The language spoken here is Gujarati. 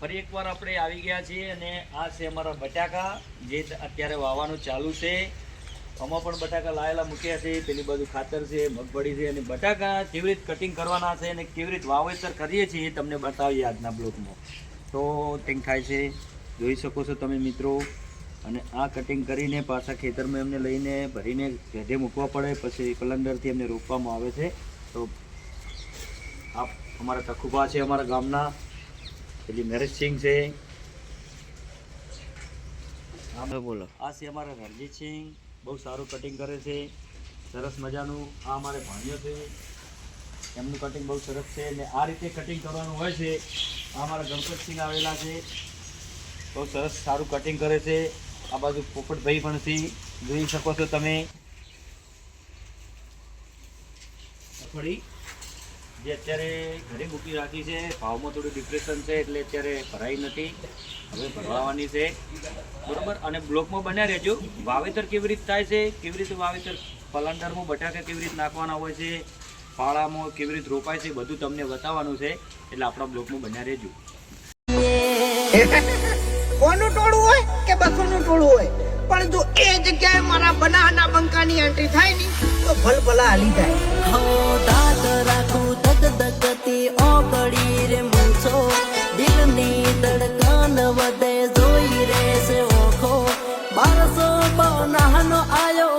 ફરી એકવાર આપણે આવી ગયા છીએ અને આ છે અમારા બટાકા જે અત્યારે વાવવાનું ચાલુ છે. આમાં પણ બટાકા લાયેલા મૂક્યા છે, પેલી બાજુ ખાતર છે, મગફળી છે અને બટાકા કેવી રીતે કટિંગ કરવાના છે અને કેવી રીતે વાવેતર કરીએ છીએ એ તમને બતાવીએ આજના બ્લોગમાં. તો કટિંગ થાય છે, જોઈ શકો છો તમે મિત્રો. અને આ કટિંગ કરીને પાછા ખેતરમાં એમને લઈને ભરીને ગઢે મૂકવા પડે, પછી કલંદરથી એમને રોપવામાં આવે છે. તો આ અમારા તખુભા છે અમારા ગામના, પેલી નરેશસિંહ છે. હા બોલો. આ છે અમારા રણજીતસિંહ, બહુ સારું કટિંગ કરે છે, સરસ મજાનું. આ અમારે ભાણિયો છે, એમનું કટિંગ બહુ સરસ છે. અને આ રીતે કટિંગ કરવાનું હોય છે. આ અમારા ગણપતસિંહ આવેલા છે, બહુ સરસ સારું કટિંગ કરે છે. આ બાજુ પોપટભાઈ પણ છે, જોઈ શકો છો તમે. મગફળી જે અત્યારે ઘરે મૂકી રાખી છે, ભાવમાં થોડું ડિપ્રેશન છે એટલે અત્યારે ભરાઈ નથી, હવે ભરવાની છે બરોબર. અને બ્લોકમાં બન્યા રહેજો. વાવેતર કેવી રીતે થાય છે, કેવી રીતે વાવેતર પલાંડરમાં બટાકા કેવી રીતે નાખવાના હોય છે, પાળામાં કેવી રીતે રોપાય છે, બધું તમને બતાવવાનું છે, એટલે આપણા બ્લોકમાં બન્યા રહેજો. કોનું ટોળું હોય કે બસોનું ટોળું હોય, પણ જો એ જગ્યાએ મારા બનાના બંકાની એન્ટ્રી થાય ને તો ભલભલા હાલી જાય. હો દાદ રાખું ધગધગતી ઓગળી રે મૂછો, દિલની ધડકન વધે જોઈ રે છે ઓખો, 1200 બનાનો આયો